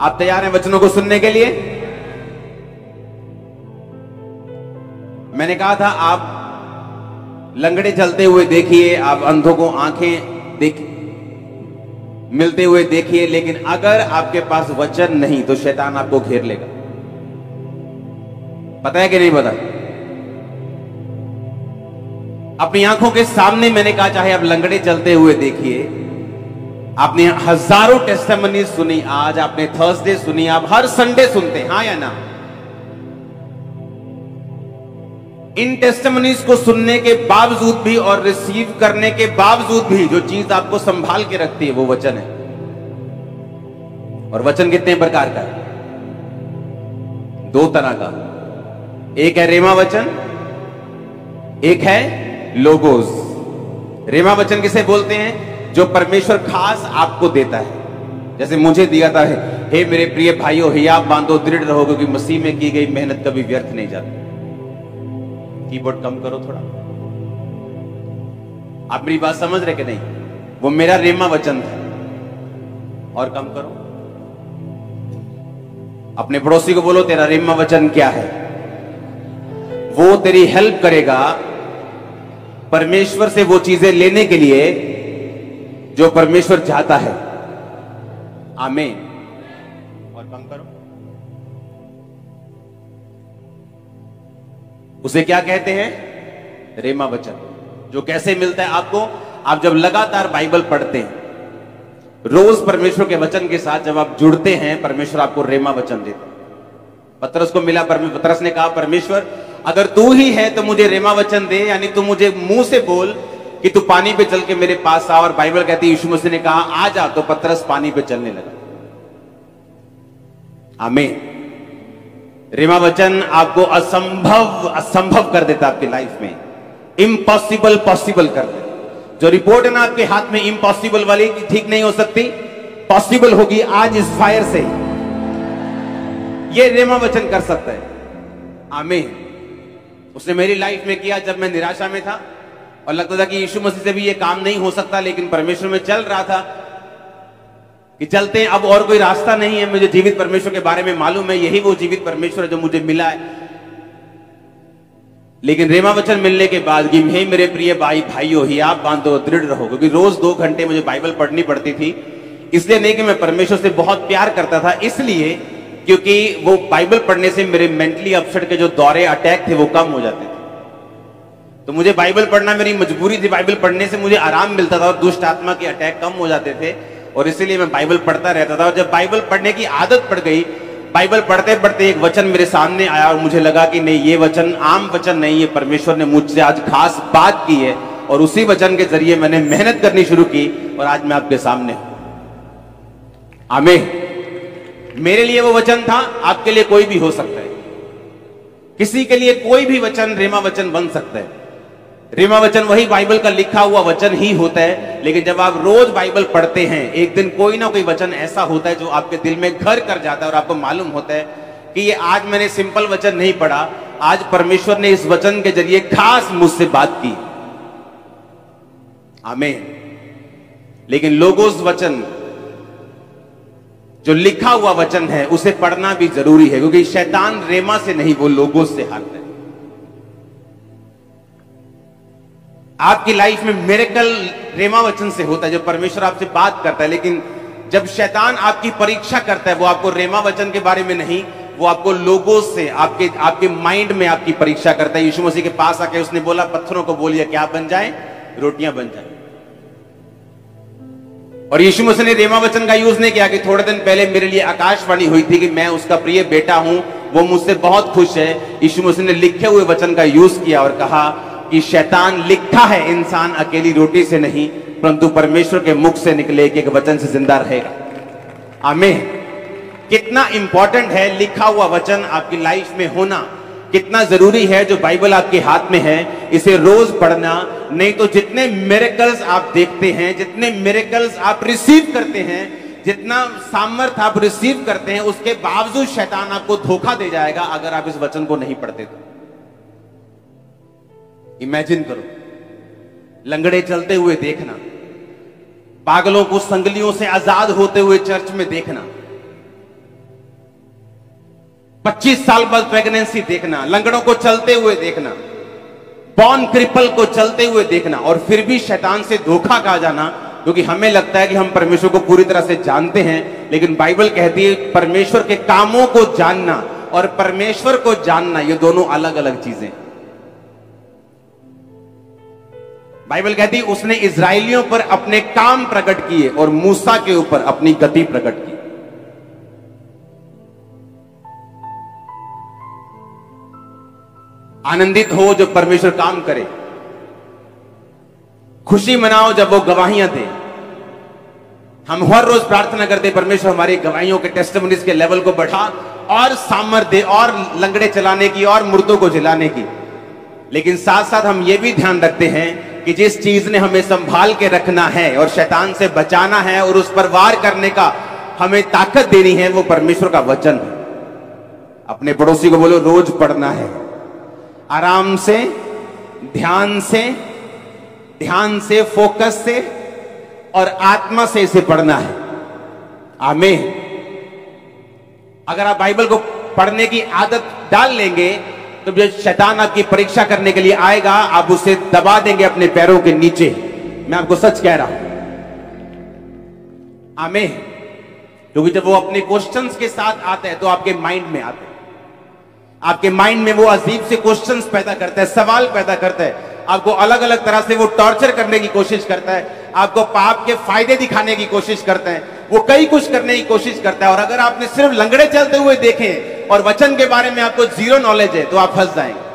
आप तैयार हैं वचनों को सुनने के लिए? मैंने कहा था आप लंगड़े चलते हुए देखिए, आप अंधों को आंखें मिलते हुए देखिए, लेकिन अगर आपके पास वचन नहीं तो शैतान आपको घेर लेगा। पता है कि नहीं पता? अपनी आंखों के सामने मैंने कहा चाहे आप लंगड़े चलते हुए देखिए, आपने हजारों टेस्टिमनी सुनी, आज आपने थर्सडे सुनी, आप हर संडे सुनते हैं, हाँ या ना? इन टेस्टिमनीज को सुनने के बावजूद भी और रिसीव करने के बावजूद भी जो चीज आपको संभाल के रखती है वो वचन है। और वचन कितने प्रकार का है? दो तरह का। एक है रेमा वचन, एक है लोगोस। रेमा वचन किसे बोलते हैं? जो परमेश्वर खास आपको देता है, जैसे मुझे दिया था, हे मेरे प्रिय भाइयों हियाब बांधो, दृढ़ रहो, क्योंकि मसीह में की गई मेहनत कभी व्यर्थ नहीं जाती। कीबोर्ड कम करो थोड़ा। आप मेरी बात समझ रहे कि नहीं? वो मेरा रेमा वचन था। और कम करो। अपने पड़ोसी को बोलो तेरा रेमा वचन क्या है। वो तेरी हेल्प करेगा परमेश्वर से वो चीजें लेने के लिए जो परमेश्वर चाहता है। आमीन। और कम करो। उसे क्या कहते हैं? रेमा वचन। जो कैसे मिलता है आपको? आप जब लगातार बाइबल पढ़ते हैं, रोज परमेश्वर के वचन के साथ जब आप जुड़ते हैं, परमेश्वर आपको रेमा वचन देता है। पतरस को मिला, पतरस ने कहा परमेश्वर अगर तू ही है तो मुझे रेमा वचन दे, यानी तू मुझे मुंह से बोल कि तू पानी पे चल के मेरे पास आ। और बाइबल कहती है यीशु मसीह ने कहा आ जा, तो पतरस पानी पे चलने लगा। आमीन। रेमा वचन आपको असंभव कर देता आपकी लाइफ में, इम्पॉसिबल पॉसिबल कर देता। जो रिपोर्ट है ना आपके हाथ में इम्पॉसिबल वाली ठीक नहीं हो सकती, पॉसिबल होगी आज इस फायर से। ये रेमा वचन कर सकता है। आमीन। उसने मेरी लाइफ में किया जब मैं निराशा में था और लगता था कि यीशु मसीह से भी ये काम नहीं हो सकता, लेकिन परमेश्वर में चल रहा था कि चलते हैं, अब और कोई रास्ता नहीं है। मुझे जीवित परमेश्वर के बारे में मालूम है, यही वो जीवित परमेश्वर है जो मुझे मिला है। लेकिन रेमा वचन मिलने के बाद कि हे मेरे प्रिय भाइयों हियाब बांधो, दृढ़ रहो, क्योंकि रोज 2 घंटे मुझे बाइबल पढ़नी पड़ती थी। इसलिए नहीं कि मैं परमेश्वर से बहुत प्यार करता था, इसलिए क्योंकि वो बाइबल पढ़ने से मेरे मेंटली अपसेट के जो दौरे अटैक थे वो कम हो जाते थे। तो मुझे बाइबल पढ़ना मेरी मजबूरी थी। बाइबल पढ़ने से मुझे आराम मिलता था और दुष्ट आत्मा के अटैक कम हो जाते थे, और इसीलिए मैं बाइबल पढ़ता रहता था। और जब बाइबल पढ़ने की आदत पड़ गई, बाइबल पढ़ते पढ़ते एक वचन मेरे सामने आया और मुझे लगा कि नहीं, ये वचन आम वचन नहीं है, परमेश्वर ने मुझसे आज खास बात की है। और उसी वचन के जरिए मैंने मेहनत करनी शुरू की और आज मैं आपके सामने हूं। आमीन। मेरे लिए वो वचन था, आपके लिए कोई भी हो सकता है। किसी के लिए कोई भी वचन रेमा वचन बन सकता है। रेमा वचन वही बाइबल का लिखा हुआ वचन ही होता है, लेकिन जब आप रोज बाइबल पढ़ते हैं, एक दिन कोई ना कोई वचन ऐसा होता है जो आपके दिल में घर कर जाता है और आपको मालूम होता है कि ये आज मैंने सिंपल वचन नहीं पढ़ा, आज परमेश्वर ने इस वचन के जरिए खास मुझसे बात की। आमीन। लेकिन लोगोस वचन जो लिखा हुआ वचन है उसे पढ़ना भी जरूरी है, क्योंकि शैतान रेमा से नहीं, वो लोगोस से हारता है। आपकी लाइफ में मिरेकल रेमा वचन से होता है, जब परमेश्वर आपसे बात करता है। लेकिन जब शैतान आपकी परीक्षा करता है, वो आपको रेमा वचन के बारे में नहीं, वो आपको लोगोस से, आपके माइंड में आपकी परीक्षा करता है। यीशु मसीह के पास आके उसने बोला पत्थरों को बोलिए क्या बन जाए? रोटियां बन जाए। और यीशु मसीह ने रेमा वचन का यूज नहीं किया कि थोड़े दिन पहले मेरे लिए आकाशवाणी हुई थी कि मैं उसका प्रिय बेटा हूं, वो मुझसे बहुत खुश है। यीशु मसीह ने लिखे हुए वचन का यूज किया और कहा कि शैतान लिखा है इंसान अकेली रोटी से नहीं, परंतु परमेश्वर के मुख से निकले एक एक वचन से जिंदा रहेगा। आमीन। कितना इंपॉर्टेंट है लिखा हुआ वचन आपकी लाइफ में होना, कितना जरूरी है जो बाइबल आपके हाथ में है इसे रोज पढ़ना। नहीं तो जितने मिरेकल्स आप देखते हैं, जितने मिरेकल्स आप रिसीव करते हैं, जितना सामर्थ आप रिसीव करते हैं, उसके बावजूद शैतान आपको धोखा दे जाएगा अगर आप इस वचन को नहीं पढ़ते तो। इमेजिन करो, लंगड़े चलते हुए देखना, पागलों को संगलियों से आजाद होते हुए चर्च में देखना, 25 साल बाद प्रेगनेंसी देखना, लंगड़ों को चलते हुए देखना, बॉर्न क्रिपल को चलते हुए देखना, और फिर भी शैतान से धोखा खा जाना, क्योंकि हमें लगता है कि हम परमेश्वर को पूरी तरह से जानते हैं। लेकिन बाइबल कहती है परमेश्वर के कामों को जानना और परमेश्वर को जानना ये दोनों अलग अलग चीजें। बाइबल कहती है उसने इजराइलियों पर अपने काम प्रकट किए और मूसा के ऊपर अपनी गति प्रकट की। आनंदित हो जब परमेश्वर काम करे, खुशी मनाओ जब वो गवाहियां दे। हम हर रोज प्रार्थना करते परमेश्वर हमारी गवाहियों के टेस्टिमोनीज के लेवल को बढ़ा और सामर्थ्य दे, और लंगड़े चलाने की और मुर्दों को जिलाने की। लेकिन साथ साथ हम ये भी ध्यान रखते हैं कि जिस चीज ने हमें संभाल के रखना है और शैतान से बचाना है और उस पर वार करने का हमें ताकत देनी है, वो परमेश्वर का वचन है। अपने पड़ोसी को बोलो रोज पढ़ना है, आराम से, ध्यान से, फोकस से और आत्मा से इसे पढ़ना है। आमीन। अगर आप बाइबल को पढ़ने की आदत डाल लेंगे तो जब शैतान आपकी परीक्षा करने के लिए आएगा, आप उसे दबा देंगे अपने पैरों के नीचे। मैं आपको सच कह रहा हूं। आमीन। क्योंकि जब वो अपने क्वेश्चंस के साथ आता है तो आपके माइंड में आता है, आपके माइंड में वो अजीब से क्वेश्चंस पैदा करता है, सवाल पैदा करता है, आपको अलग अलग तरह से वो टॉर्चर करने की कोशिश करता है, आपको पाप के फायदे दिखाने की कोशिश करता है, वो कई कुछ करने की कोशिश करता है। और अगर आपने सिर्फ लंगड़े चलते हुए देखें और वचन के बारे में आपको जीरो नॉलेज है तो आप फंस जाएंगे।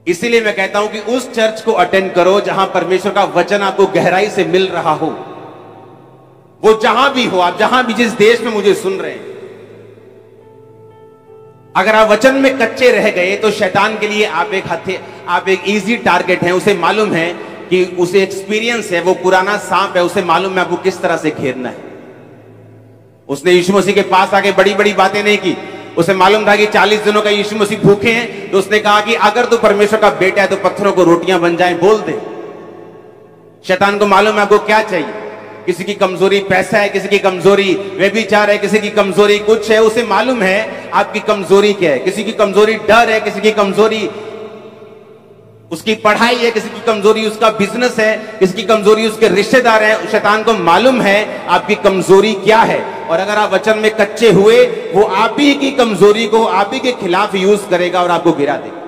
इसीलिए मैं कहता हूं कि उस चर्च को अटेंड करो जहां परमेश्वर का वचन आपको गहराई से मिल रहा हो। वो जहां भी हो, आप जहां भी जिस देश में मुझे सुन रहे हैं, अगर आप वचन में कच्चे रह गए तो शैतान के लिए आप एक इजी टारगेट हैं। उसे मालूम है कि उसे एक्सपीरियंस है, वो पुराना सांप है, उसे मालूम है आपको किस तरह से घेरना है। उसने यीशु मसीह के पास आके बड़ी बड़ी बातें नहीं की। उसे मालूम था कि 40 दिनों का यीशु मसीह भूखे हैं, तो उसने कहा कि अगर तू परमेश्वर का बेटा है तो पत्थरों को रोटियां बन जाएं, बोल दे। शैतान को मालूम है आपको क्या चाहिए। किसी की कमजोरी पैसा है, किसी की कमजोरी व्यभिचार है, किसी की कमजोरी कुछ है। उसे मालूम है आपकी कमजोरी क्या है। किसी की कमजोरी डर है, किसी की कमजोरी उसकी पढ़ाई है, किसी की कमजोरी उसका बिजनेस है, किसी की कमजोरी उसके रिश्तेदार हैं। शैतान को मालूम है आपकी कमजोरी क्या है, और अगर आप वचन में कच्चे हुए, वो आप ही की कमजोरी को आप ही के खिलाफ यूज करेगा और आपको गिरा देगा।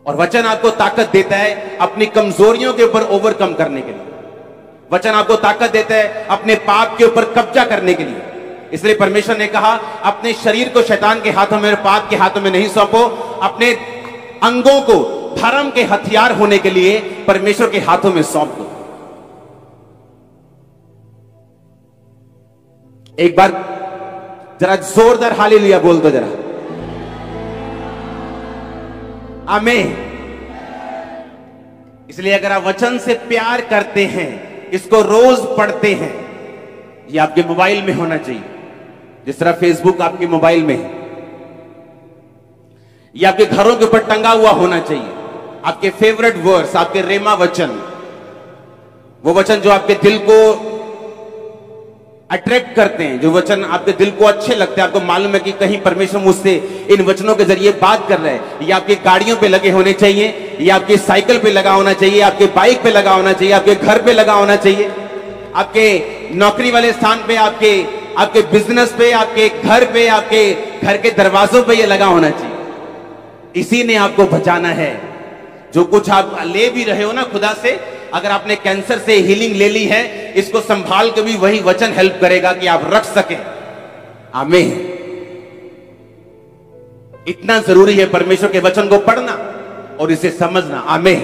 और वचन आपको ताकत देता है अपनी कमजोरियों के ऊपर ओवरकम करने के लिए। वचन आपको ताकत देता है अपने पाप के ऊपर कब्जा करने के लिए। इसलिए परमेश्वर ने कहा अपने शरीर को शैतान के हाथों में, पाप के हाथों में नहीं सौंपो। अपने अंगों को धर्म के हथियार होने के लिए परमेश्वर के हाथों में सौंप दो। एक बार जरा जोरदार हालेलुया बोल दो जरा। आमीन। इसलिए अगर आप वचन से प्यार करते हैं, इसको रोज पढ़ते हैं, ये आपके मोबाइल में होना चाहिए। जिस तरह फेसबुक आपके मोबाइल में है, ये आपके घरों के ऊपर टंगा हुआ होना चाहिए। आपके फेवरेट वर्ड्स, आपके रेमा वचन, वो वचन जो आपके दिल को अट्रैक्ट करते हैं, जो वचन आपके दिल को अच्छे लगते हैं। आपको मालूम है कि कहीं परमेश्वर मुझसे इन वचनों के जरिए बात कर रहे हैं। ये आपकी गाड़ियों पे लगे होने चाहिए, ये आपकी साइकिल पे लगा होना चाहिए, आपके बाइक पे लगा होना चाहिए, आपके घर पे लगा होना चाहिए, आपके नौकरी वाले स्थान पे, आपके बिजनेस पे, आपके घर पे, आपके घर के दरवाजों पे ये लगा होना चाहिए। इसी ने आपको बचाना है। जो कुछ आप ले भी रहे हो ना खुदा से, अगर आपने कैंसर से हीलिंग ले ली है, इसको संभाल के भी वही वचन हेल्प करेगा कि आप रख सकें। आमीन। इतना जरूरी है परमेश्वर के वचन को पढ़ना और इसे समझना। आमीन।